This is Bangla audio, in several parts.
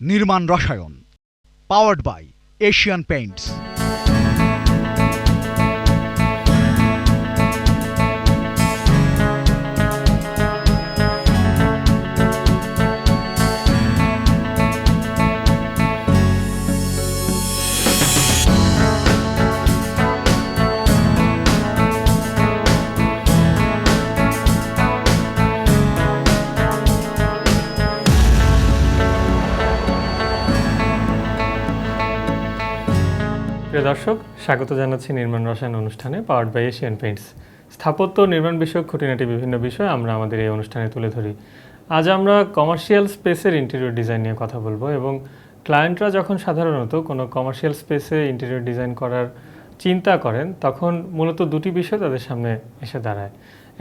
নির্মাণ রসায়ন, পাওয়ার্ড বাই এশিয়ান পেইন্টস। প্রিয় দর্শক, স্বাগত জানাচ্ছি নির্মাণ রসায়ন অনুষ্ঠানে পাওয়ার্ড বাই এশিয়ান পেইন্টস। স্থাপত্য নির্মাণ বিষয়ক খুঁটিনাটি বিভিন্ন বিষয় আমরা আমাদের এই অনুষ্ঠানে তুলে ধরি। আজ আমরা কমার্শিয়াল স্পেসের ইন্টেরিয়র ডিজাইন নিয়ে কথা বলবো এবং ক্লায়েন্টরা যখন সাধারণত কোনো কমার্শিয়াল স্পেসে ইন্টেরিয়র ডিজাইন করার চিন্তা করেন তখন মূলত দুটি বিষয় তাদের সামনে এসে দাঁড়ায়।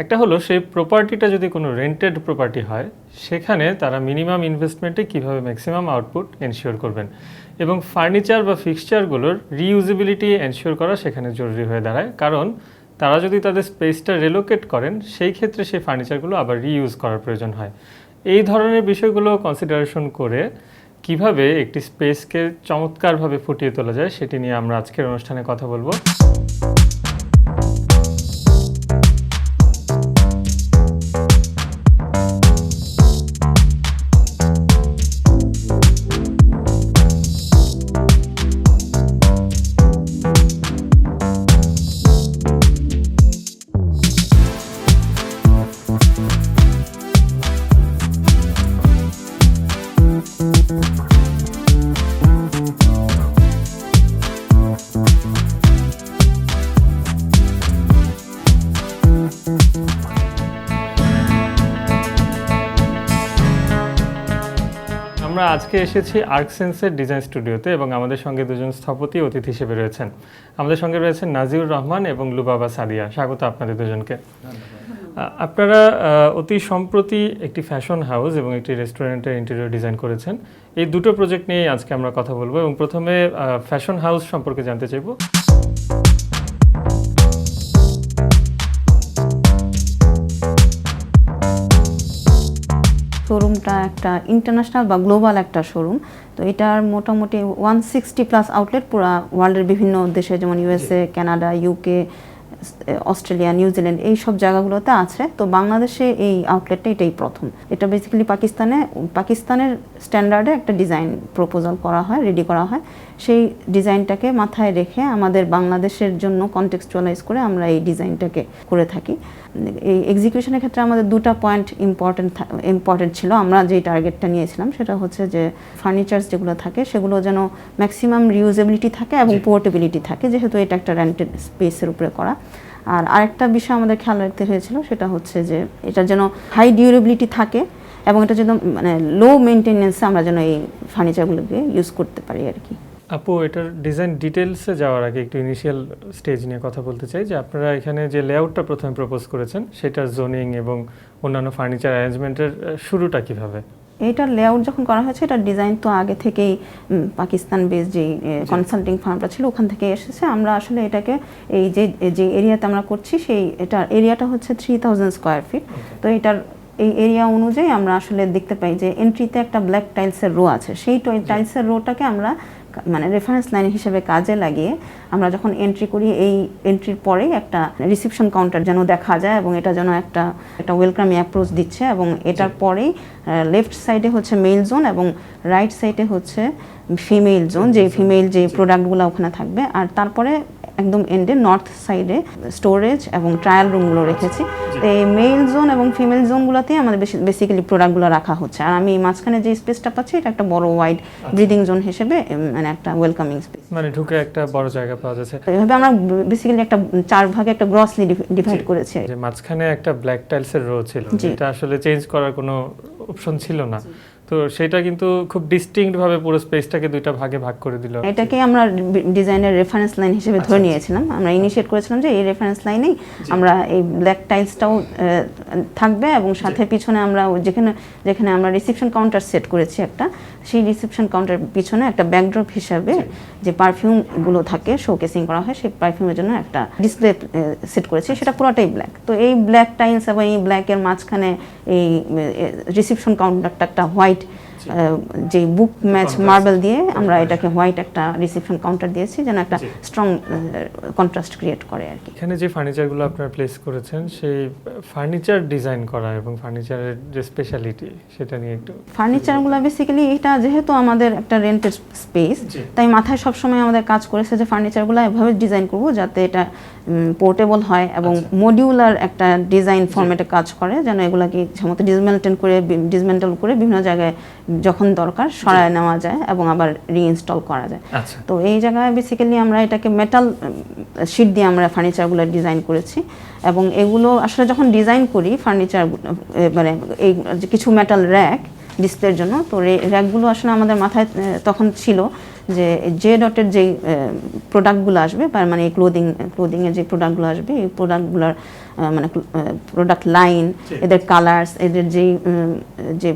একটা হলো সেই প্রপার্টিটা যদি কোনো রেন্টেড প্রপার্টি হয় সেখানে তারা মিনিমাম ইনভেস্টমেন্টে কীভাবে ম্যাক্সিমাম আউটপুট এনশিওর করবেন, এবং ফার্নিচার বা ফিক্সচারগুলোর রিইউজেবিলিটি এনশিওর করা সেখানে জরুরি হয়ে দাঁড়ায়, কারণ তারা যদি তাদের স্পেসটা রিলোকেট করেন সেই ক্ষেত্রে সেই ফার্নিচারগুলো আবার রিইউজ করার প্রয়োজন হয়। এই ধরনের বিষয়গুলো কনসিডারেশন করে কিভাবে একটি স্পেসকে চমৎকারভাবে ফুটিয়ে তোলা যায় সেটি নিয়ে আমরা আজকের অনুষ্ঠানে কথা বলবো। আমরা আজকে এসেছি আর্কসেন্সের ডিজাইন স্টুডিওতে এবং আমাদের সঙ্গে দুজন স্থপতি অতিথি হিসেবে রয়েছেন। আমাদের সঙ্গে রয়েছেন নাজিউর রহমান এবং লুবাবা সাদিয়া। স্বাগত আপনাদের দুজনকে। আপনারা অতি সম্প্রতি একটি ফ্যাশন হাউস এবং একটি রেস্টুরেন্টের ইন্টেরিয়র ডিজাইন করেছেন। এই দুটো প্রজেক্ট নিয়ে আজকে আমরা কথা বলবো এবং প্রথমে ফ্যাশন হাউস সম্পর্কে জানতে চাইব। শোরুমটা একটা ইন্টারন্যাশনাল বা গ্লোবাল একটা শোরুম, তো এটার মোটামুটি 160+ আউটলেট পুরো ওয়ার্ল্ডের বিভিন্ন দেশে, যেমন USA, Canada, UK, Australia, New Zealand, এই সব জায়গাগুলোতে আছে। তো বাংলাদেশে এই আউটলেটটা এটাই প্রথম। এটা বেসিক্যালি পাকিস্তানের স্ট্যান্ডার্ডে একটা ডিজাইন প্রপোজাল করা হয়, রেডি করা হয়। সেই ডিজাইনটাকে মাথায় রেখে আমাদের বাংলাদেশের জন্য কনটেক্সচুয়ালাইজ করে আমরা এই ডিজাইনটাকে করে থাকি। এই এক্সিকিউশনের ক্ষেত্রে আমাদের দুটো পয়েন্ট ইম্পর্টেন্ট ছিল। আমরা যেই টার্গেটটা নিয়েছিলাম সেটা হচ্ছে যে ফার্নিচার্স যেগুলো থাকে সেগুলো যেন ম্যাক্সিমাম রিউজেবিলিটি থাকে এবং পোর্টেবিলিটি থাকে, যেহেতু এটা একটা রেন্টেড স্পেসের উপরে করা। আর আরেকটা বিষয় আমাদের খেয়াল রাখতে হয়েছিল, সেটা হচ্ছে যে এটা যেন হাই ডিউরেবিলিটি থাকে এবং এটা যেন মানে লো মেনটেনেন্সে আমরা যেন এই ফার্নিচারগুলোকে ইউজ করতে পারি আর কি। আপু, এটার ডিজাইন ডিটেলসে যাওয়ার আগে একটু ইনিশিয়াল স্টেজ নিয়ে কথা বলতে চাই যে আপনারা এখানে যে লেআউটটা প্রথমে প্রপোজ করেছেন সেটার জোনিং এবং অন্যান্য ফার্নিচার অ্যারেঞ্জমেন্টের শুরুটা কিভাবে? এইটার লেআউট যখন করা হয়েছে, এটার ডিজাইন তো আগে থেকেই পাকিস্তান বেস যে কনসাল্টিং ফার্মটা ছিল ওখান থেকে এসেছে। আমরা আসলে এটাকে এই যে এরিয়াতে আমরা করছি সেই এটার এরিয়াটা হচ্ছে 3000 স্কোয়ার ফিট। তো এটার এই এরিয়া অনুযায়ী আমরা আসলে দেখতে পাই যে এন্ট্রিতে একটা ব্ল্যাক টাইলসের রো আছে। সেই টাইলসের রোটাকে আমরা মানে রেফারেন্স লাইন হিসেবে কাজে লাগিয়ে আমরা যখন এন্ট্রি করি, এই এন্ট্রির পরেই একটা রিসেপশন কাউন্টার যেন দেখা যায় এবং এটা যেন একটা ওয়েলকামিং অ্যাপ্রোচ দিচ্ছে। এবং এটার পরেই লেফট সাইডে হচ্ছে মেল জোন এবং রাইট সাইডে হচ্ছে ফিমেল জোন, যে ফিমেল যে প্রোডাক্টগুলো ওখানে থাকবে। আর তারপরে একদম এন্ডে নর্থ সাইডে স্টোরেজ এবং ট্রায়াল রুমগুলো রেখেছি। তো এই মেল জোন এবং ফিমেল জোনগুলোতেই আমাদের বেসিক্যালি প্রোডাক্টগুলো রাখা হচ্ছে। আর আমি মাঝখানে যে স্পেসটা পাচ্ছি এটা একটা বড় ওয়াইড ব্রিদিং জোন হিসেবে, মানে একটা ওয়েলকামিং স্পেস, মানে ঢুকে একটা বড় জায়গা পাওয়া যাচ্ছে। এইভাবে আমরা বেসিক্যালি একটা 4 ভাগে একটা গ্রসলি ডিভাইড করেছি। যে মাঝখানে একটা ব্ল্যাক টাইলসের রো ছিল, এটা আসলে চেঞ্জ করার কোনো অপশন ছিল না, তো সেটা কিন্তু খুব ডিস্টিংক্ট ভাবে পুরো স্পেসটাকে দুইটা ভাগে ভাগ করে দিল। এটাকে আমরা ডিজাইনের রেফারেন্স লাইন হিসেবে ধরে নিয়েছিলাম। আমরা ইনিশিয়েট করেছিলাম যে এই রেফারেন্স লাইনেই আমরা এই ব্ল্যাক টাইলসটাও থাকবে এবং সাথে পিছনে আমরা যেখানে আমরা রিসেপশন কাউন্টার সেট করেছি একটা, সেই রিসেপশন কাউন্টার পিছনে একটা ব্যাকড্রপ হিসাবে যে পারফিউমগুলো থাকে শোকেসিং করা হয়, সেই পারফিউমের জন্য একটা ডিসপ্লে সেট করেছি, সেটা পুরোটাই ব্ল্যাক। তো এই ব্ল্যাক টাইলস এবং এই ব্ল্যাকের মাঝখানে এই রিসেপশন কাউন্টারটা একটা হোয়াইট যে বুক ম্যাচ মার্বেল দিয়ে আমরা এটাকে হোয়াইট একটা রিসেপশন কাউন্টার দিয়েছি, যেন একটা স্ট্রং কন্ট্রাস্ট ক্রিয়েট করে আর কি। এখানে যে ফার্নিচারগুলো আপনারা প্লেস করেছেন সেই ফার্নিচার ডিজাইন করা এবং ফার্নিচারের যে স্পেশালিটি সেটা নিয়ে একটু। ফার্নিচারগুলো বেসিক্যালি এটা যেহেতু আমাদের একটা রেন্টেড স্পেস, তাই মাথায় সবসময় আমাদের কাজ করেছে যে ফার্নিচারগুলো এভাবে ডিজাইন করব যাতে এটা পোর্টেবল হয় এবং মডিউলার একটা ডিজাইন ফরম্যাটে কাজ করে, যেন এগুলাকে সমস্ত ডিসমেন্টেল করে বিভিন্ন জায়গায় যখন দরকার সরায় নেওয়া যায় এবং আবার রিইনস্টল করা যায়। তো এই জায়গায় বেসিক্যালি আমরা এটাকে মেটাল শিট দিয়ে আমরা ফার্নিচারগুলো ডিজাইন করেছি এবং এগুলো আসলে যখন ডিজাইন করি ফার্নিচার মানে এই কিছু মেটাল র্যাক ডিসপ্লের জন্য, তো র্যাকগুলো আসলে আমাদের মাথায় তখন ছিল যে ডটের যেই প্রোডাক্টগুলো আসবে মানে এই ক্লোদিংয়ের যে প্রোডাক্টগুলো আসবে এই প্রোডাক্টগুলোর মানে প্রোডাক্ট লাইন, এদের কালার্স, এদের যে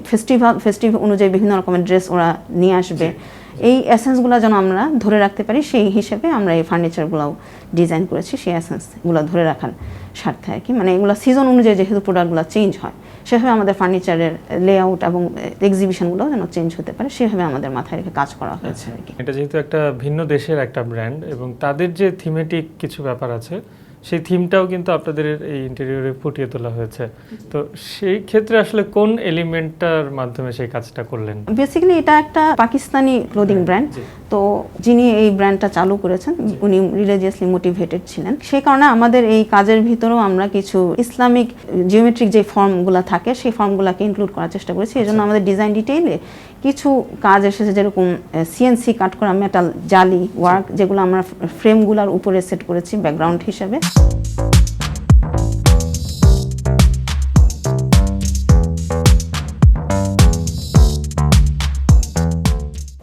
ফেস্টিভ অনুযায়ী বিভিন্ন রকমের ড্রেস ওরা নিয়ে আসবে, এই এসেন্সগুলো যেন আমরা ধরে রাখতে পারি সেই হিসেবে আমরা এই ফার্নিচারগুলোও ডিজাইন করেছি, সেই এসেন্সগুলো ধরে রাখার স্বার্থে আর কি। মানে এগুলো সিজন অনুযায়ী যেহেতু প্রোডাক্টগুলো চেঞ্জ হয়, সেভাবে আমাদের ফার্নিচারের লেআউট এবং এক্সিবিশনগুলো যেন চেঞ্জ হতে পারে সেভাবে আমাদের মাথায় রেখে কাজ করা হয়েছে আর কি। এটা যেহেতু একটা ভিন্ন দেশের একটা ব্র্যান্ড এবং তাদের যে থিমেটিক কিছু ব্যাপার আছে সেই থিমটাও কিন্তু আপনাদের এই ইন্টেরিয়রে ফুটিয়ে তোলা হয়েছে, তো সেই ক্ষেত্রে আসলে কোন এলিমেন্টটার মাধ্যমে সেই কাজটা করলেন? বেসিক্যালি এটা একটা পাকিস্তানি ক্লোদিং ব্র্যান্ড, তো যিনি এই ব্র্যান্ডটা চালু করেছেন উনি রিলিজিয়াসলি মোটিভেটেড ছিলেন, সেই কারণে আমাদের এই কাজের ভিতরেও আমরা কিছু ইসলামিক জিওমেট্রিক যে ফর্মগুলো থাকে সেই ফর্মগুলোকে ইনক্লুড করার চেষ্টা করেছি। এই জন্য আমাদের ডিজাইন ডিটেইলে কিছু কাজ এসেছে, যেরকম সিএনসি কাট করা মেটাল জালি ওয়ার্ক, যেগুলো আমরা ফ্রেমগুলোর উপরে সেট করেছি ব্যাকগ্রাউন্ড হিসেবে।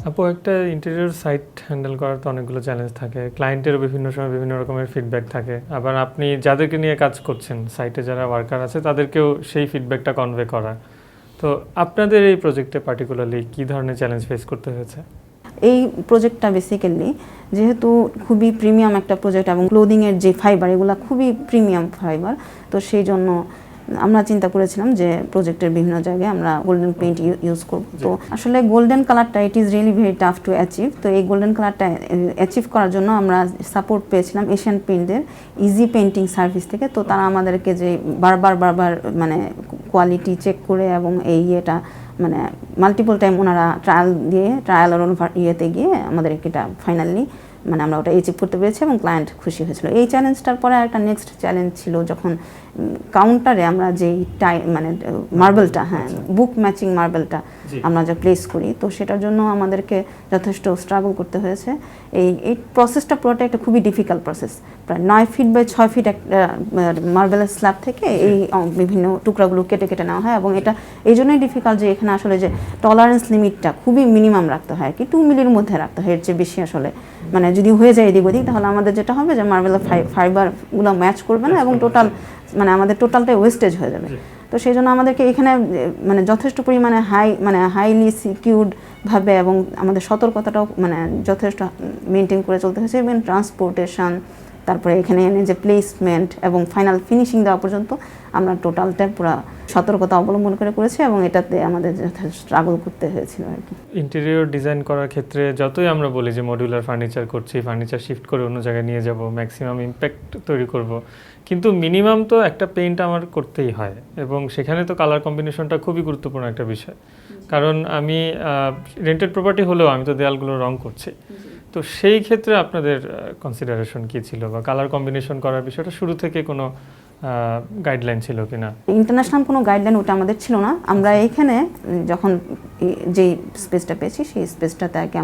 আপু, একটা ইন্টেরিয়র সাইট হ্যান্ডেল করার তো অনেকগুলো চ্যালেঞ্জ থাকে, ক্লায়েন্টেরও বিভিন্ন সময় বিভিন্ন রকমের ফিডব্যাক থাকে, আবার আপনি যাদেরকে নিয়ে কাজ করছেন সাইটে যারা ওয়ার্কার আছে তাদেরকেও সেই ফিডব্যাকটা কনভে করা, তো আপনাদের এই প্রজেক্টে পার্টিকুলারলি কী ধরনের চ্যালেঞ্জ ফেস করতে হয়েছে? এই প্রজেক্টটা বেসিক্যালি যেহেতু খুবই প্রিমিয়াম একটা প্রজেক্ট এবং ক্লোদিংয়ের যে ফাইবার এগুলো খুবই প্রিমিয়াম ফাইবার, তো সেই জন্য আমরা চিন্তা করেছিলাম যে প্রজেক্টের বিভিন্ন জায়গায় আমরা গোল্ডেন পেইন্ট ইউজ করব। তো আসলে গোল্ডেন কালারটা it is really very tough to achieve. তো এই গোল্ডেন কালারটা অ্যাচিভ করার জন্য আমরা সাপোর্ট পেয়েছিলাম এশিয়ান পেইন্টদের ইজি পেইন্টিং সার্ভিস থেকে। তো তারা আমাদেরকে যে বারবার মানে কোয়ালিটি চেক করে এবং এই ইয়েটা মানে মাল্টিপল টাইম ওনারা ট্রায়াল ইয়েতে গিয়ে আমাদের এটা ফাইনালি মানে আমরা ওটা অ্যাচিভ করতে পেরেছি এবং ক্লায়েন্ট খুশি হয়েছিল। এই চ্যালেঞ্জটার পরে একটা নেক্সট চ্যালেঞ্জ ছিল যখন কাউন্টারে আমরা যেই মানে মার্বেলটা, হ্যাঁ বুক ম্যাচিং মার্বেলটা আমরা যা প্লেস করি, তো সেটার জন্য আমাদেরকে যথেষ্ট স্ট্রাগল করতে হয়েছে। এই প্রসেসটা পুরোটা একটা খুবই ডিফিকাল্ট প্রসেস, প্রায় 9 ফিট বাই 6 ফিট একটা মার্বেলের স্ল্যাব থেকে এই বিভিন্ন টুকরাগুলো কেটে কেটে নেওয়া হয় এবং এটা এই জন্যই ডিফিকাল্ট যে এখানে আসলে যে টলারেন্স লিমিটটা খুবই মিনিমাম রাখতে হয় কি 2 মিলির মধ্যে রাখতে হয়, এর চেয়ে বেশি আসলে মানে যদি হয়ে যায় এদিক ওদিক তাহলে আমাদের যেটা হবে যে মার্বেলের ফাইবারগুলো ম্যাচ করবে না এবং টোটাল মানে আমাদের টোটালটাই ওয়েস্টেজ হয়ে যাবে। তো সেই জন্য আমাদেরকে এখানে মানে যথেষ্ট পরিমাণে হাইলি সিকিউরড ভাবে এবং আমাদের সতর্কতাটাও মানে যথেষ্ট মেনটেন করে চলতে হয়েছে এবং ট্রান্সপোর্টেশন, তারপরে এখানে এনে যে প্লেসমেন্ট এবং ফাইনাল ফিনিশিং দেওয়া পর্যন্ত আমরা টোটালটা পুরো সতর্কতা অবলম্বন করে করেছি এবং এটাতে আমাদের যথেষ্ট স্ট্রাগল করতে হয়েছিল আর কি। ইন্টেরিয়র ডিজাইন করার ক্ষেত্রে যতই আমরা বলি যে মডিউলার ফার্নিচার করছি, ফার্নিচার শিফট করে অন্য জায়গায় নিয়ে যাব, ম্যাক্সিমাম ইম্প্যাক্ট তৈরি করব, কিন্তু মিনিমাম তো একটা পেইন্ট আমার করতেই হয় এবং সেখানে তো কালার কম্বিনেশনটা খুবই গুরুত্বপূর্ণ একটা বিষয়, কারণ আমি রেন্টেড প্রপার্টি হলেও আমি তো দেয়ালগুলো রং করছি, তো সেই ক্ষেত্রে আপনাদের কনসিডারেশন কী ছিল বা কালার কম্বিনেশন করার বিষয়টা শুরু থেকে কোনো গাইডলাইন ছিল কিনা? ইন্টারন্যাশনাল কোনো গাইডলাইন ওটা আমাদের ছিল না। আমরা এখানে যখন যেই স্পেসটা পেয়েছি সেই স্পেসটাতে আর কি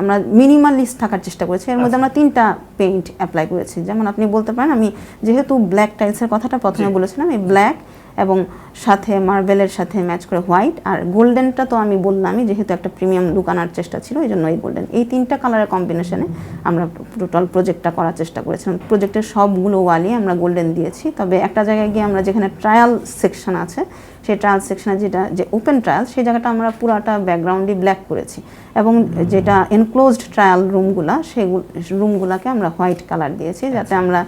আমরা মিনিমালিস্ট থাকার চেষ্টা করেছি। এর মধ্যে আমরা 3টা পেইন্ট অ্যাপ্লাই করেছি, যেমন আপনি বলতে পারেন আমি যেহেতু ব্ল্যাক টাইলসের কথাটা প্রথমে বলেছিলাম, এই ব্ল্যাক এবং সাথে মার্বেলের সাথে ম্যাচ করে হোয়াইট, আর গোল্ডেনটা তো আমি বললামই যেহেতু একটা প্রিমিয়াম লুক আনার চেষ্টা ছিল এই জন্য এই গোল্ডেন, এই 3টা কালারের কম্বিনেশনে আমরা টোটাল প্রজেক্টটা করার চেষ্টা করেছিলাম। প্রজেক্টের সবগুলো ওয়ালই আমরা গোল্ডেন দিয়েছি, তবে একটা জায়গায় গিয়ে আমরা যেখানে ট্রায়াল সেকশন আছে সেই ট্রায়াল সেকশনে যেটা যে ওপেন ট্রায়াল সেই জায়গাটা আমরা পুরাটা ব্যাকগ্রাউন্ডই ব্ল্যাক করেছি এবং যেটা এনক্লোজড ট্রায়াল রুমগুলা সেই রুমগুলাকে আমরা হোয়াইট কালার দিয়েছি যাতে আমরা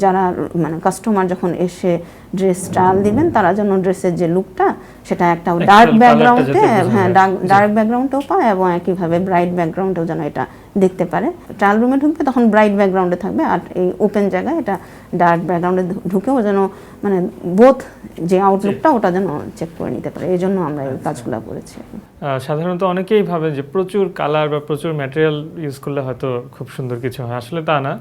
যারা মানে কাস্টমার যখন এসে ড্রেস ট্রায়াল দিবেন তারা যেন ড্রেসের যে লুকটা সেটা একটা ডার্ক ব্যাকগ্রাউন্ডে হ্যাঁ ডার্ক ব্যাকগ্রাউন্ডেও পায় এবং একইভাবে ব্রাইট ব্যাকগ্রাউন্ডেও যেন এটা দেখতে পারে। ট্রায়াল রুমে ঢুকবে তখন ব্রাইট ব্যাকগ্রাউন্ডে থাকবে আর এই ওপেন জায়গায় এটা ডার্ক ব্যাকগ্রাউন্ডে ঢুকেও যেন মানে বোথ যে আউটলুকটা ওটা যেন চেক করে নিতে পারে, এই জন্য আমরা এই কাজগুলো করেছি। সাধারণত অনেকেই ভাবে যে প্রচুর কালার বা প্রচুর ম্যাটেরিয়াল ইউজ করলে হয়তো খুব সুন্দর কিছু হয়, আসলে তা না।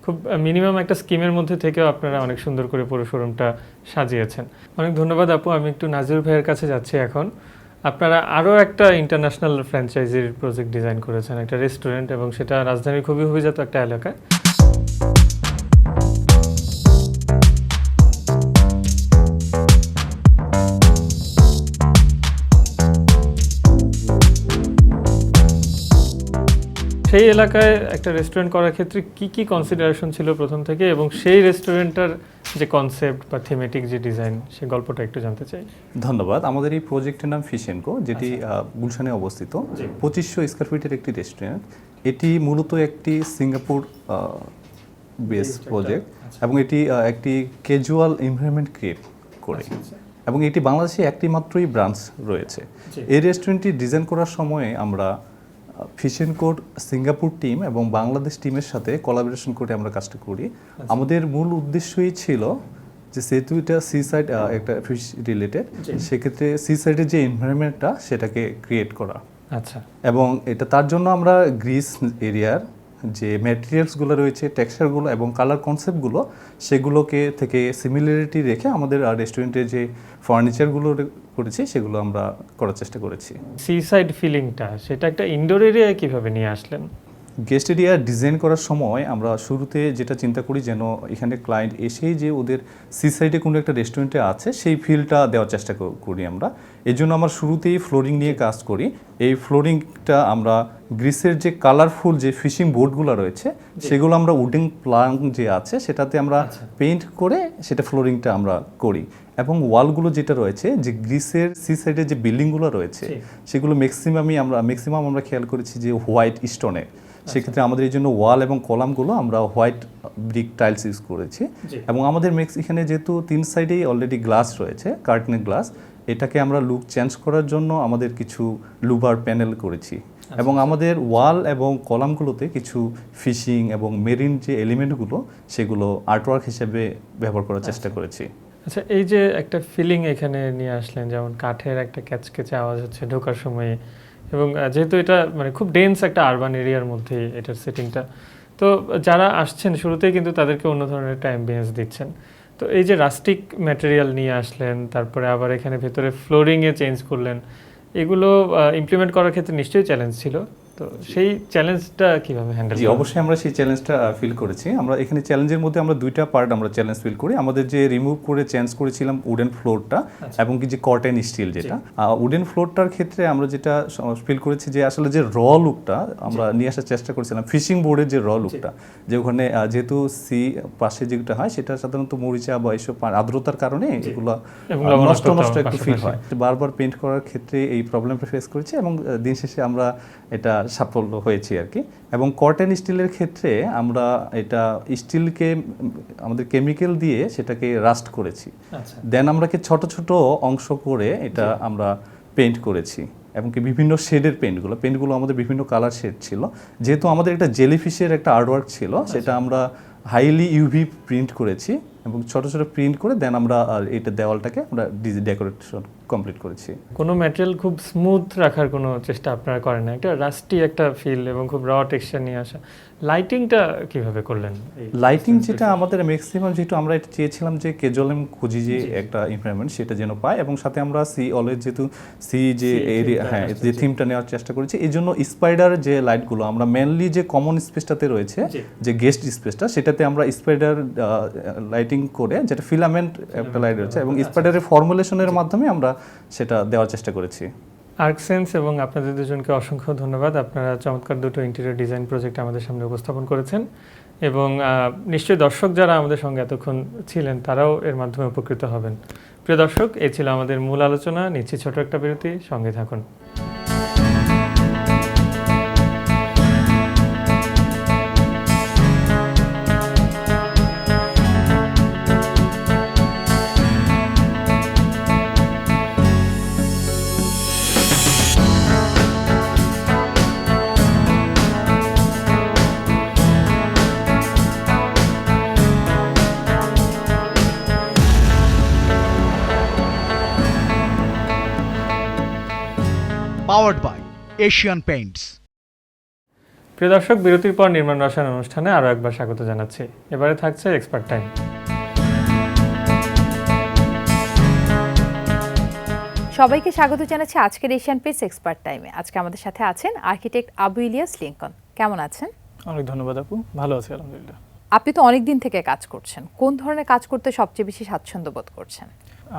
খুব মিনিমাম একটা স্কিমের মধ্যে থেকেও আপনারা অনেক সুন্দর করে পুরো শোরুমটা সাজিয়েছেন। অনেক ধন্যবাদ আপু। আমি একটু নাজির ভাইয়ের কাছে যাচ্ছি এখন। আপনারা আরও একটা ইন্টারন্যাশনাল ফ্র্যাঞ্চাইজির প্রজেক্ট ডিজাইন করেছেন, একটা রেস্টুরেন্ট, এবং সেটা রাজধানীর খুবই অভিজাত একটা এলাকায়। সেই এলাকায় একটা রেস্টুরেন্ট করার ক্ষেত্রে কি কি কনসিডারেশন ছিল প্রথম থেকে, এবং সেই রেস্টুরেন্টটার যে কনসেপ্ট বা থিমেটিক যে ডিজাইন, সেই গল্পটা একটু জানতে চাই। ধন্যবাদ। আমাদের এই প্রজেক্টের নাম ফিশ এন্ড কো, যেটি গুলশানে অবস্থিত। 2500 স্কয়ার ফিটের একটি রেস্টুরেন্ট। এটি মূলত একটি সিঙ্গাপুর বেস প্রজেক্ট এবং এটি একটি ক্যাজুয়াল এনভায়রনমেন্ট ক্রিয়েট করে এবং এটি বাংলাদেশে একটি মাত্রই ব্রাঞ্চ রয়েছে। এই রেস্টুরেন্টটি ডিজাইন করার সময় আমরা ফিশ এন্ড কোর সিঙ্গাপুর টিম এবং বাংলাদেশ টিমের সাথে কোলাবোরেশন করে আমরা কাজটা করি। আমাদের মূল উদ্দেশ্যই ছিল যে যেহেতু এটা সি সাইড একটা ফিশ রিলেটেড, সেক্ষেত্রে সি সাইডের যে এনভায়রনমেন্টটা সেটাকে ক্রিয়েট করা। আচ্ছা। এবং এটা তার জন্য আমরা গ্রিস এরিয়ার যে ম্যাটেরিয়ালসগুলো রয়েছে, টেক্সচারগুলো এবং কালার কনসেপ্টগুলো, সেগুলোকে থেকে সিমিলারিটি রেখে আমাদের রেস্টুরেন্টের যে ফার্নিচারগুলো করেছি সেগুলো আমরা করার চেষ্টা করেছি। সি সাইড ফিলিংটা সেটা একটা ইনডোর এরিয়ায় কিভাবে নিয়ে আসলেন? গেস্ট এরিয়া ডিজাইন করার সময় আমরা শুরুতে যেটা চিন্তা করি যেন এখানে ক্লায়েন্ট এসেই যে ওদের সি সাইডে কোনো একটা রেস্টুরেন্টে আছে সেই ফিলটা দেওয়ার চেষ্টা করি আমরা। এই জন্য আমরা শুরুতেই ফ্লোরিং নিয়ে কাজ করি। এই ফ্লোরিংটা আমরা গ্রিসের যে কালারফুল যে ফিশিং বোর্ডগুলো রয়েছে সেগুলো আমরা উডেন প্লাং যে আছে সেটাতে আমরা পেইন্ট করে সেটা ফ্লোরিংটা আমরা করি। এবং ওয়ালগুলো যেটা রয়েছে যে গ্রিসের সি সাইডে যে বিল্ডিংগুলো রয়েছে সেগুলো ম্যাক্সিমাম আমরা খেয়াল করেছি যে হোয়াইট স্টোনে। সেক্ষেত্রে আমাদের এই জন্য ওয়াল এবং কলামগুলো আমরা হোয়াইট ব্রিক টাইলস ইউজ করেছি। এবং আমাদের এখানে যেহেতু 3 সাইডেই অলরেডি গ্লাস রয়েছে, কার্টনের গ্লাস, এটাকে আমরা লুক চেঞ্জ করার জন্য আমাদের কিছু লুবার প্যানেল করেছি। এবং আমাদের ওয়াল এবং কলামগুলোতে কিছু ফিশিং এবং মেরিন যে এলিমেন্টগুলো সেগুলো আর্টওয়ার্ক হিসেবে ব্যবহার করার চেষ্টা করেছি। আচ্ছা, এই যে একটা ফিলিং এখানে নিয়ে আসলেন, যেমন কাঠের একটা ক্যাচকেচে আওয়াজ হচ্ছে ঢোকার সময়, এবং যেহেতু এটা মানে খুব ডেন্স একটা আরবান এরিয়ার মধ্যে এটার সেটিংটা, তো যারা আসছেন শুরুতেই কিন্তু তাদেরকে অন্য ধরনের একটা অ্যাম্বিয়েন্স দিচ্ছেন। তো এই যে রাস্টিক ম্যাটেরিয়াল নিয়ে আসলেন, তারপরে আবার এখানে ভেতরে ফ্লোরিংয়ে চেঞ্জ করলেন, এগুলো ইমপ্লিমেন্ট করার ক্ষেত্রে নিশ্চয়ই চ্যালেঞ্জ ছিল। তো সেই চ্যালেঞ্জটা কিভাবে হ্যান্ডেল জি, অবশ্যই আমরা সেই চ্যালেঞ্জটা ফিল করেছি। আমরা এখানে চ্যালেঞ্জের মধ্যে আমরা দুইটা পার্ট আমরা চ্যালেঞ্জ ফিল করি। আমাদের যে রিমুভ করে চেঞ্জ করেছিলাম উডেন ফ্লোরটা এবং কি যে কটন স্টিল যেটা, উডেন ফ্লোরটার ক্ষেত্রে আমরা যেটা ফিল করেছি যে আসলে যে র লুকটা আমরা নিয়ে আসার চেষ্টা করেছিলাম, ফিশিং বোর্ডের যে র লুকটা, যে ওখানে যেহেতু সি পাশে যেটা হয় সেটা সাধারণত মরিচা বা এইসব আর্দ্রতার কারণে এগুলো নষ্ট একটু ফিল হয়। বারবার পেইন্ট করার ক্ষেত্রে এই প্রবলেমটা ফেস করেছি এবং দিন শেষে আমরা এটা সাফল্য হয়েছে আর কি। এবং কটন স্টিলের ক্ষেত্রে আমরা এটা স্টিলকে আমাদের কেমিক্যাল দিয়ে সেটাকে রাস্ট করেছি। দেন আমরা ছোট ছোট অংশ করে এটা আমরা পেইন্ট করেছি এবং কি বিভিন্ন শেডের পেইন্টগুলো আমাদের বিভিন্ন কালার শেড ছিল। যেহেতু আমাদের একটা জেলিফিশের একটা আর্টওয়ার্ক ছিল, সেটা আমরা হাইলি ইউভি প্রিন্ট করেছি এবং ছোট ছোট প্রিন্ট করে দেন আমরা এটা দেওয়ালটাকে আমরা ডেকোরেশন কমপ্লিট করেছি। কোনো ম্যাটেরিয়াল খুব স্মুথ রাখার কোনো চেষ্টা আপনারা করেন না, একটা রাস্টি একটা ফিল এবং খুব র টেক্সচার নিয়ে আসা। লাইটিংটা কিভাবে করলেন? লাইটিং যেটা আমাদের ম্যাক্সিমাম, যেহেতু আমরা এটা চেয়েছিলাম যে ক্যাজুয়াল খুঁজি যে একটা এনভায়রনমেন্ট সেটা যেন পায়, এবং সাথে আমরা যেহেতু যে এরিয়া যে থিমটা নেওয়ার চেষ্টা করেছি, এই জন্য স্পাইডার যে লাইটগুলো আমরা মেনলি যে কমন স্পেসটাতে রয়েছে যে গেস্ট স্পেসটা, সেটাতে আমরা স্পাইডার লাইটিং করে যেটা ফিলামেন্ট একটা লাইট রয়েছে এবং স্পাইডারের ফর্মুলেশনের মাধ্যমে আমরা সেটা দেওয়ার চেষ্টা করেছি। আর্কসেন্স এবং আপনাদের দুজনকে অসংখ্য ধন্যবাদ। আপনারা চমৎকার দুটো ইন্টেরিয়র ডিজাইন প্রজেক্ট আমাদের সামনে উপস্থাপন করেছেন এবং নিশ্চয়ই দর্শক যারা আমাদের সঙ্গে এতক্ষণ ছিলেন তারাও এর মাধ্যমে উপকৃত হবেন। প্রিয় দর্শক, এই ছিল আমাদের মূল আলোচনা। নিচ্ছি ছোট একটা বিরতি, সঙ্গে থাকুন। Powered by Asian Paints. প্রিয় দর্শক, বিরতির পর নির্মাণ রসায়ন অনুষ্ঠানে আরও একবার স্বাগত জানাচ্ছি। এবারে থাকছে এক্সপার্ট টাইম। সবাইকে স্বাগত জানাচ্ছি আজকের এশিয়ান পেইন্টস এক্সপার্ট টাইমে। আজকে আমাদের সাথে আছেন আর্কিটেক্ট আবু ইলিয়াস লিংকন। কেমন আছেন? অনেক ধন্যবাদ আপু, ভালো আছি আলহামদুলিল্লাহ। আপনি তো অনেক দিন থেকে কাজ করছেন, কোন ধরনের কাজ করতে সবচেয়ে বেশি স্বাচ্ছন্দ্য বোধ করছেন?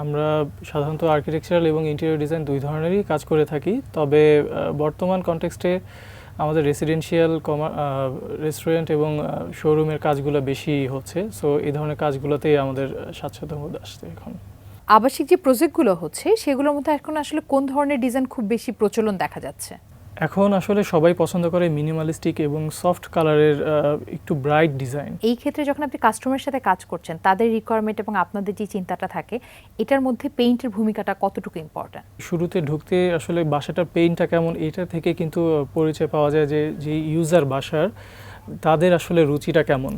আমরা সাধারণত আর্কিটেকচারাল এবং ইন্টেরিয়র ডিজাইন দুই ধরনেরই কাজ করে থাকি, তবে বর্তমান কনটেক্সটে আমাদের রেসিডেন্সিয়াল রেস্টুরেন্ট এবং শোরুমের কাজগুলো বেশি হচ্ছে। সো এই ধরনের কাজগুলোতেই আমাদের স্বাচ্ছন্দ্য বোধ আসছে এখন। আবাসিক যে প্রজেক্টগুলো হচ্ছে সেগুলোর মধ্যে এখন আসলে কোন ধরনের ডিজাইন খুব বেশি প্রচলন দেখা যাচ্ছে? এখন আসলে সবাই পছন্দ করে মিনিমালিস্টিক এবং সফট কালারের একটু ব্রাইট ডিজাইন। এই ক্ষেত্রে যখন আপনি কাস্টমারের সাথে কাজ করছেন, তাদের রিকোয়ারমেন্ট এবং আপনাদের যে চিন্তাটা থাকে, এটার মধ্যে পেইন্টের ভূমিকাটা কতটুকু ইম্পর্ট্যান্ট? শুরুতে ঢুকতে আসলে বাসাটার পেইন্টটা কেমন এটা থেকে কিন্তু পরিচয় পাওয়া যায় যে ইউজার বাসার তাদের আসলে রুচিটা কেমন।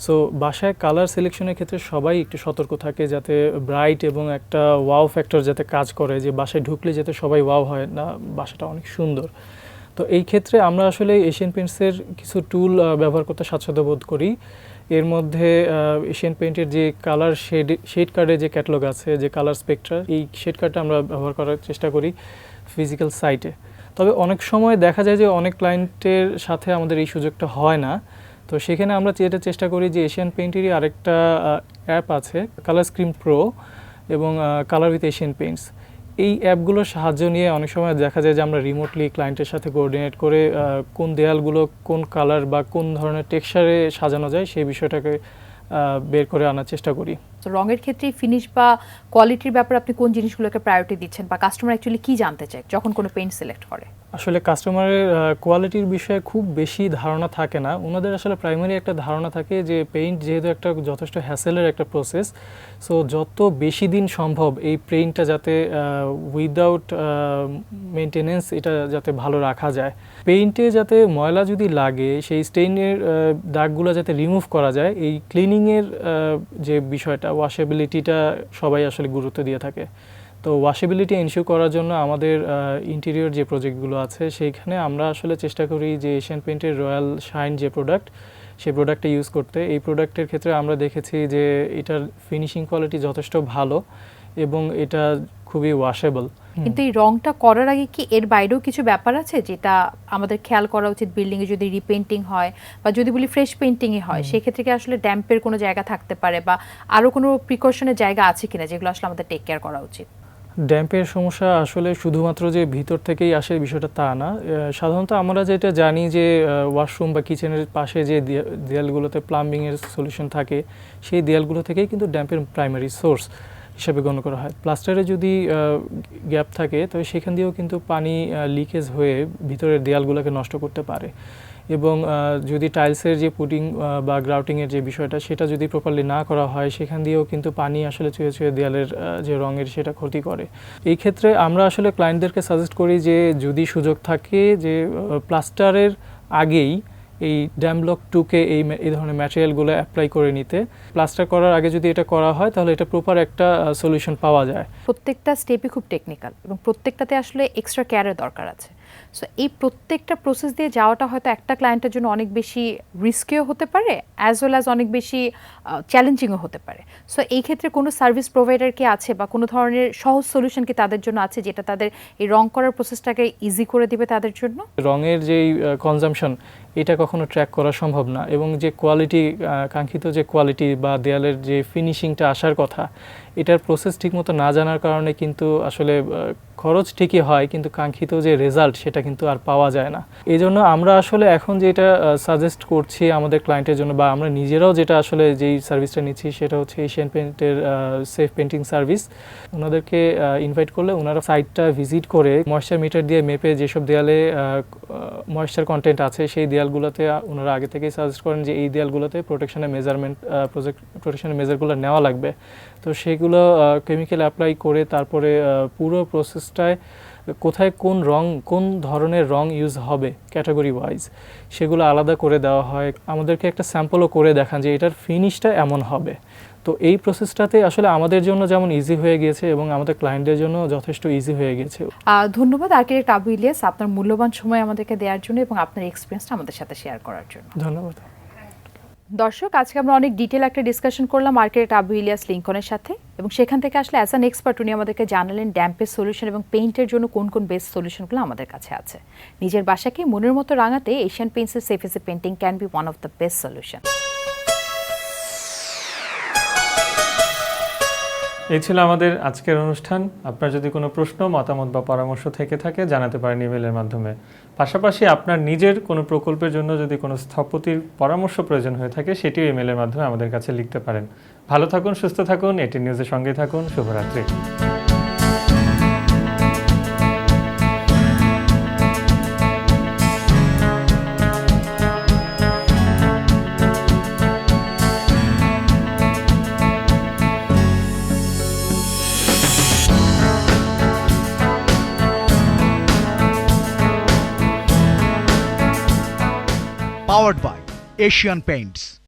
সো বাসায় কালার সিলেকশনের ক্ষেত্রে সবাই একটু সতর্ক থাকে যাতে ব্রাইট এবং একটা ওয়াও ফ্যাক্টর যাতে কাজ করে, যে বাসায় ঢুকলে যাতে সবাই ওয়াও হয় না, বাসাটা অনেক সুন্দর। তো এই ক্ষেত্রে আমরা আসলে এশিয়ান পেইন্টসের কিছু টুল ব্যবহার করতে স্বাচ্ছন্দ্য বোধ করি। এর মধ্যে এশিয়ান পেইন্টের যে কালার শেড কার্ডের যে ক্যাটালগ আছে, যে কালার স্পেকট্রা, এই শেড কার্ডটা আমরা ব্যবহার করার চেষ্টা করি ফিজিক্যাল সাইটে। তবে অনেক সময় দেখা যায় যে অনেক ক্লায়েন্টের সাথে আমাদের এই সুযোগটা হয় না। তো সেখানে আমরা যেটা চেষ্টা করি যে এশিয়ান পেইন্টেরই আরেকটা অ্যাপ আছে, কালার স্ক্রিন প্রো এবং কালার উইথ এশিয়ান পেইন্টস। এই অ্যাপগুলোর সাহায্য নিয়ে অনেক সময় দেখা যায় যে আমরা রিমোটলি ক্লায়েন্টের সাথে কোঅর্ডিনেট করে কোন দেয়ালগুলো কোন কালার বা কোন ধরনের টেক্সচারে সাজানো যায় সেই বিষয়টাকে বের করে আনার চেষ্টা করি। তো রঙের ক্ষেত্রে ফিনিশ বা কোয়ালিটির ব্যাপারে আপনি কোন জিনিসগুলোকে প্রায়োরিটি দিচ্ছেন, বা কাস্টমার অ্যাকচুয়ালি কি জানতে চায় যখন কোনো পেইন্ট সিলেক্ট করে? আসলে কাস্টমারের কোয়ালিটির বিষয়ে খুব বেশি ধারণা থাকে না। ওনাদের আসলে প্রাইমারি একটা ধারণা থাকে যে পেইন্ট যেহেতু একটা যথেষ্ট হ্যাসেলের একটা প্রসেস, সো যত বেশি দিন সম্ভব এই পেইন্টটা যাতে উইদাউট মেনটেনেন্স এটা যাতে ভালো রাখা যায়। পেইন্টে যাতে ময়লা যদি লাগে সেই স্টেইনের দাগগুলো যাতে রিমুভ করা যায়, এই ক্লিনিংয়ের যে বিষয়টা, ওয়াশেবিলিটিটা সবাই আসলে গুরুত্ব দিয়ে থাকে। তো ওয়াশেবিলিটি এনশিওর করার জন্য আমাদের ইন্টেরিয়র যে প্রজেক্টগুলো আছে সেইখানে আমরা আসলে চেষ্টা করি যে এশিয়ান পেইন্টের রয়্যাল শাইন যে প্রোডাক্ট, সেই প্রোডাক্টটা ইউজ করতে। এই প্রোডাক্টের ক্ষেত্রে আমরা দেখেছি যে এটার ফিনিশিং কোয়ালিটি যথেষ্ট ভালো এবং এটা খুবই ওয়াশেবল। কিন্তু এই রংটা করার আগে কি এর বাইরেও কিছু ব্যাপার আছে যেটা আমাদের খেয়াল করা উচিত? বিল্ডিংয়ে যদি রিপেইন্টিং হয় বা যদি বলি ফ্রেশ পেইন্টিংই হয়, সেক্ষেত্রে কি আসলে ড্যাম্পের কোনো জায়গা থাকতে পারে বা আরও কোনো প্রিকশনের জায়গা আছে কিনা যেগুলো আসলে আমাদের টেক কেয়ার করা উচিত? ড্যাম্পের সমস্যা আসলে শুধুমাত্র যে ভিতর থেকেই আসে বিষয়টা তা না। সাধারণত আমরা যেটা জানি যে ওয়াশরুম বা কিচেনের পাশে যে দেয়ালগুলোতে প্লাম্বিংয়ের সলিউশন থাকে, সেই দেয়ালগুলো থেকেই কিন্তু ড্যাম্পের প্রাইমারি সোর্স হিসাবে গণ্য করা হয়। প্লাস্টারে যদি গ্যাপ থাকে তবে সেখান দিয়েও কিন্তু পানি লিকেজ হয়ে ভিতরের দেয়ালগুলোকে নষ্ট করতে পারে। এবং যদি টাইলসের যে পুটিং বা গ্রাউটিংয়ের যে বিষয়টা সেটা যদি প্রপারলি না করা হয়, সেখান দিয়েও কিন্তু পানি আসলে চুয়ে চুয়ে দেয়ালের যে রঙের সেটা ক্ষতি করে। এই ক্ষেত্রে আমরা আসলে ক্লায়েন্টদেরকে সাজেস্ট করি যে যদি সুযোগ থাকে যে প্লাস্টারের আগেই এই ড্যামব্লক 2কে এই ধরনের ম্যাটেরিয়ালগুলো অ্যাপ্লাই করে নিতে। প্লাস্টার করার আগে যদি এটা করা হয় তাহলে এটা প্রপার একটা সলিউশন পাওয়া যায়। প্রত্যেকটা স্টেপই খুব টেকনিক্যাল এবং প্রত্যেকটাতে আসলে এক্সট্রা কেয়ারের দরকার আছে। সো এই প্রত্যেকটা প্রসেস দিয়ে যাওয়াটা হয়তো একটা ক্লায়েন্টের জন্য অনেক বেশি রিস্কিও হতে পারে, অ্যাজ ওয়েল অ্যাজ অনেক বেশি চ্যালেঞ্জিংও হতে পারে। সো এই ক্ষেত্রে কোনো সার্ভিস প্রোভাইডার কি আছে বা কোনো ধরনের সহজ সলিউশন কি তাদের জন্য আছে যেটা তাদের এই রং করার প্রসেসটাকে ইজি করে দিবে তাদের জন্য? রঙের যেই কনজাম্পশন এটা কখনো ট্র্যাক করা সম্ভব না, এবং যে কোয়ালিটি, কাঙ্ক্ষিত যে কোয়ালিটি বা দেয়ালের যে ফিনিশিংটা আসার কথা, এটার প্রসেস ঠিকমতো না জানার কারণে কিন্তু আসলে খরচ ঠিকই হয়, কিন্তু কাঙ্ক্ষিত যে রেজাল্ট সেটা কিন্তু আর পাওয়া যায় না। এই জন্য আমরা আসলে এখন যেটা সাজেস্ট করছি আমাদের ক্লায়েন্টের জন্য, বা আমরা নিজেরাও যেটা আসলে যেই সার্ভিসটা নিচ্ছি সেটা হচ্ছে এশিয়ান পেইন্টের সেফ পেইন্টিং সার্ভিস। ওনাদেরকে ইনভাইট করলে ওনারা সাইটটা ভিজিট করে ময়েশ্চার মিটার দিয়ে মেপে যেসব দেয়ালে ময়েশ্চার কন্টেন্ট আছে সেই দেয়ালগুলোতে ওনারা আগে থেকেই সাজেস্ট করেন যে এই দেয়ালগুলোতে প্রোটেকশনের মেজারগুলো নেওয়া লাগবে। তো সেগুলো কেমিক্যাল অ্যাপ্লাই করে তারপরে পুরো প্রসেসটায় কোথায় কোন ধরনের রং ইউজ হবে ক্যাটাগরি ওয়াইজ সেগুলো আলাদা করে দেওয়া হয়। আমাদেরকে একটা স্যাম্পলও করে দেখান যে এটার ফিনিশটা এমন হবে। তো এই প্রসেসটাতে আসলে আমাদের জন্য যেমন ইজি হয়ে গিয়েছে এবং আমাদের ক্লায়েন্টদের জন্য যথেষ্ট ইজি হয়ে গেছে। ধন্যবাদ আর্কিটেক্ট আবু ইলিয়াস আপনার মূল্যবান সময় আমাদেরকে দেওয়ার জন্য এবং আপনার এক্সপিরিয়েন্সটা আমাদের সাথে শেয়ার করার জন্য। ধন্যবাদ। দর্শক, আজকে আমরা অনেক ডিটেল একটা ডিসকাশন করলাম আর্কিটেক্ট আবু ইলিয়াস লিংকনের সাথে, এবং সেখান থেকে আসলে অ্যাজ অ্যান এক্সপার্ট উনি আমাদেরকে জানালেন ড্যাম্পের সলিউশন এবং পেইন্টের জন্য কোন কোন বেস্ট সলিউশনগুলো আমাদের কাছে আছে। নিজের বাসাকে মনের মতো রাঙাতে এশিয়ান পেইন্টসের safe AC painting can be one of the best solution. এই ছিল আমাদের আজকের অনুষ্ঠান। আপনার যদি কোনো প্রশ্ন, মতামত বা পরামর্শ থেকে থাকে জানাতে পারেন ইমেলের মাধ্যমে। পাশাপাশি আপনার নিজের কোনো প্রকল্পের জন্য যদি কোনো স্থপতির পরামর্শ প্রয়োজন হয়ে থাকে সেটিও ইমেলের মাধ্যমে আমাদের কাছে লিখতে পারেন। ভালো থাকুন, সুস্থ থাকুন, এটি নিউজের সঙ্গে থাকুন। শুভরাত্রি। Powered by Asian Paints.